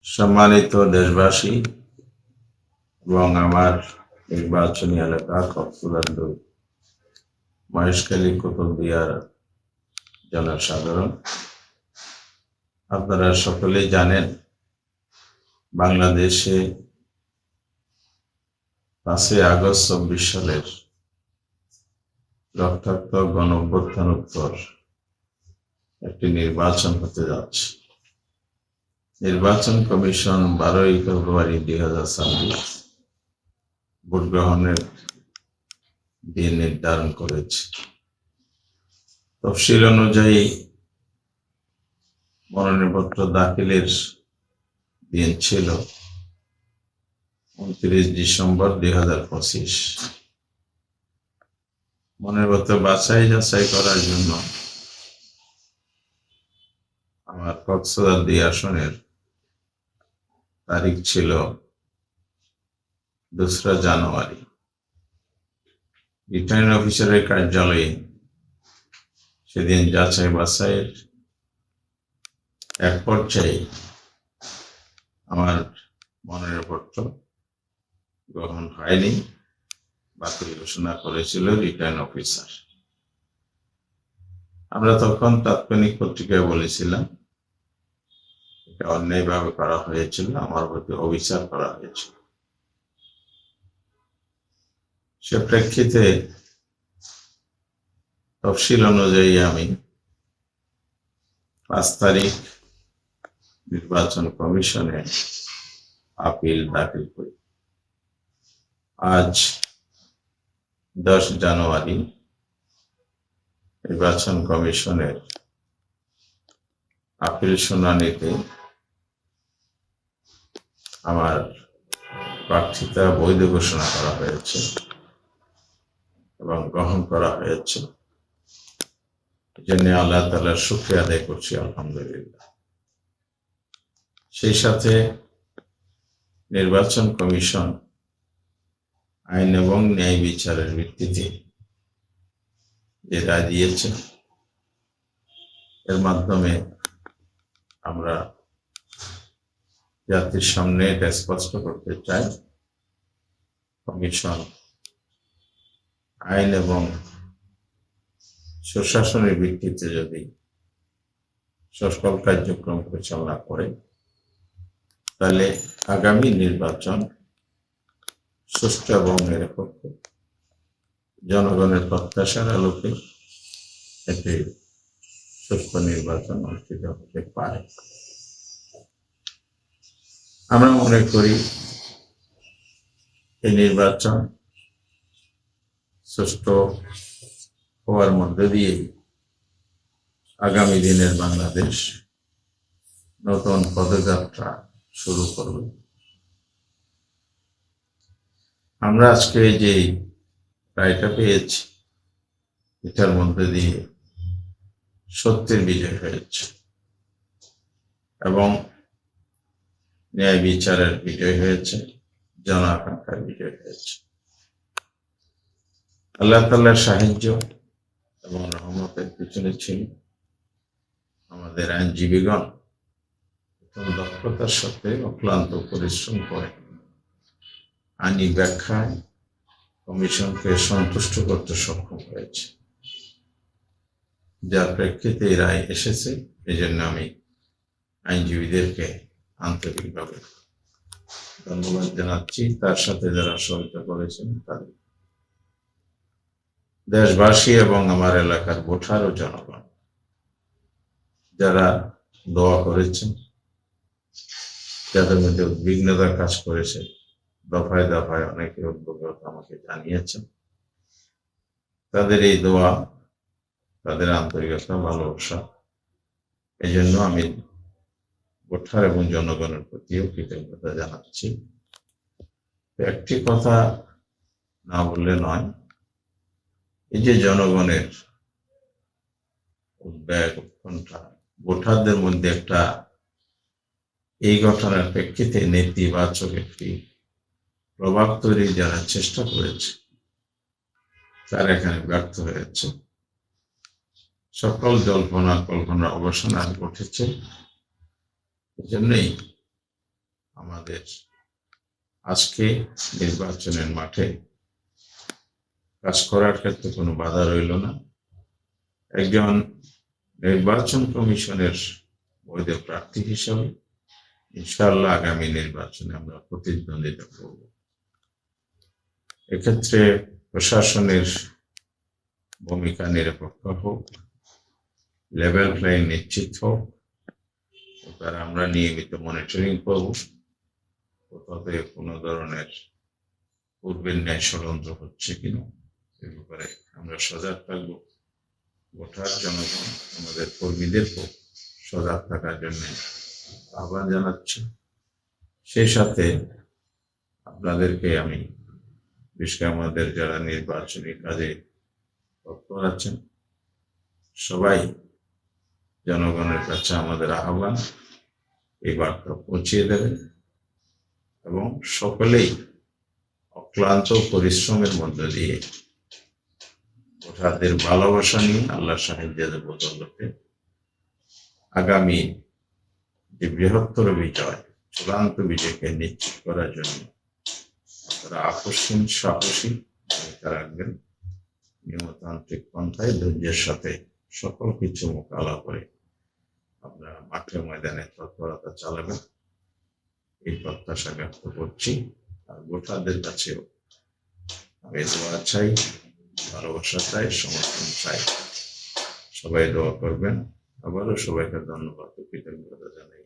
সম্মানিত দেশবাসী এবং আমার নির্বাচনী এলাকা কক্সবাজার ২ মহেশখালী কুতুবদিয়ার জনসাধারণ, আপনারা সকলেই জানেন বাংলাদেশে ৫ই আগস্ট ২৪ সালের রক্তাক্ত গণঅভ্যুত্থানোত্তর একটি নির্বাচন হতে যাচ্ছে। নির্বাচন কমিশন ১২ই ফেব্রুয়ারি ২০২৬ ভোট গ্রহণের দিন নির্ধারণ করেছে। তফসিল অনুযায়ী মনোনয়নপত্র দাখিলের দিন ছিল ২৯ ডিসেম্বর ২০২৫। মনোনয়নপত্র বাছাই যাচাই করার জন্য আমার কক্সবাজার ২ আসনের তারিখ ছিল ২রা জানুয়ারি। রিটার্নিং অফিসারের কার্যালয়ে সেদিন যাচাই বাছাইয়ের এক পর্যায়ে আমার মনোনয়নপত্র গ্রহণ হয়নি, বাতিল ঘোষণা করেছিল রিটার্নিং অফিসার। আমরা তখন তাৎক্ষণিক পত্রিকায় বলেছিলাম এটা অন্যায়ভাবে করা হয়েছিল, আমার প্রতি অবিচার করা হয়েছিল। সে প্রেক্ষিতে তফসিল অনুযায়ী আমি ৫ তারিখ নির্বাচন কমিশনে আপিল দাখিল করি। আজ ১০ জানুয়ারি নির্বাচন কমিশনের আপিল শুনানিতে আমার প্রার্থিতা বৈধ ঘোষণা করা হয়েছে এবং গ্রহণ করা হয়েছে। এজন্য আল্লাহ তাআলার শুকরিয়া আদায় করছি, আলহামদুলিল্লাহ। সেই সাথে নির্বাচন কমিশন আইন এবং ন্যায় বিচারের ভিত্তিতে যে রায় দিয়েছে, এর মাধ্যমে আমরা জাতির সামনে এটা স্পষ্ট করতে চাই, কমিশন আইন এবং সুশাসনের ভিত্তিতে যদি সকল কার্যক্রম পরিচালনা করে, তাহলে আগামী নির্বাচন সুষ্ঠু এবং নিরপেক্ষ জনগণের প্রত্যাশার আলোকে একটি সুষ্ঠু নির্বাচন অনুষ্ঠিত হতে পারে। আমরা মনে করি এই নির্বাচন সুষ্ঠু হওয়ার মধ্যে দিয়ে আগামী দিনের বাংলাদেশ নতুন পদযাত্রা শুরু করবে। আমরা আজকে যে রায়টা পেয়েছি, এটার মধ্যে দিয়ে সত্যের বিজয় হয়েছে এবং ন্যায় বিচারের বিজয় হয়েছে, জন আকাঙ্ক্ষার বিজয় হয়েছে। আল্লাহ তাআলার সাহায্য এবং রহমতের পিছনে ছিল আমাদের আইনজীবীগণ দক্ষতার সাথে অক্লান্ত পরিশ্রম করে আইনি ব্যাখ্যায় কমিশনকে সন্তুষ্ট করতে সক্ষম হয়েছে, যার প্রেক্ষিতে এই রায় এসেছে। এই জন্য আমি আইনজীবীদেরকে আন্তরিকভাবে ধন্যবাদ জানাচ্ছি, তার সাথে যারা সহায়তা করেছেন তাদের। দেশবাসী এবং আমার এলাকার ভোটার ও জনগণ যারা দোয়া করেছেন, যাদের মধ্যে উদ্বিগ্নতা কাজ করেছে, দফায় দফায় অনেকে উদ্যোগতা আমাকে জানিয়েছেন, তাদের এই দোয়া, তাদের আন্তরিকতা, ভালোবাসা, এই জন্য আমি ভোটার এবং জনগণের প্রতিও কৃতজ্ঞতা জানাচ্ছি। একটি কথা না বললে নয়, এই যে জনগণের উদ্বেগ, উৎকণ্ঠা, ভোটারদের মধ্যে একটা এই ঘটনার প্রেক্ষিতে নেতিবাচক একটি প্রভাব তৈরি যারা চেষ্টা করেছে, তারা এখানে ব্যর্থ হয়েছে। সকল জল্পনা কল্পনার অবসান আর ঘটেছে। এজন্যই আমাদের আজকে নির্বাচনের মাঠে কাজ করার ক্ষেত্রে কোনো বাধা রইল না। একজন নির্বাচন কমিশনের বৈধ প্রার্থী হিসাবে ইনশাআল্লাহ আগামী নির্বাচনে আমরা প্রতিদ্বন্দ্বিতা করব। এক্ষেত্রে প্রশাসনের ভূমিকা নিরপেক্ষ হোক, লেভেল প্লেইং নিশ্চিত হোক, এবার আমরা নিয়মিত মনিটরিং করব। কোথাও কোনো ধরনের পূর্বের ন্যায় ষড়যন্ত্র হচ্ছে কিনা এ ব্যাপারে আমরা সজাগ থাকবো। ভোটার জনগণ আমাদের কর্মীদেরকেও সজাগ থাকার জন্য আহ্বান জানাচ্ছি। সেই সাথে আপনাদেরকে আমি বিশেষ করে আমাদের যারা নির্বাচনী কাজে তৎপর আছেন সবাই জনগণের কাছে আমাদের আহ্বান এই বার্তা পৌঁছিয়ে দেবেন এবং সকলেই অক্লান্ত পরিশ্রমের মধ্য দিয়ে ভোটারদের ভালোবাসা নিয়ে আল্লাহর সাহায্যের বদৌলতে আগামী যে বৃহত্তর বিজয়, চূড়ান্ত বিজয়কে নিশ্চিত করার জন্য আপনারা আকস্মিক সাহসী ভূমিকা রাখবেন। নিয়মতান্ত্রিক পন্থায় ধৈর্যের সাথে সকল কিছু মোকাবেলা করে আপনারা মাঠে ময়দানে তৎপরতা চালাবেন এই প্রত্যাশা ব্যক্ত করছি। আর ভোটারদের কাছেও আমি দোয়া চাই, ভালোবাসা চাই, সমর্থন চাই। সবাই দোয়া করবেন। আবারও সবাইকে ধন্যবাদ, কৃতজ্ঞতা জানাই।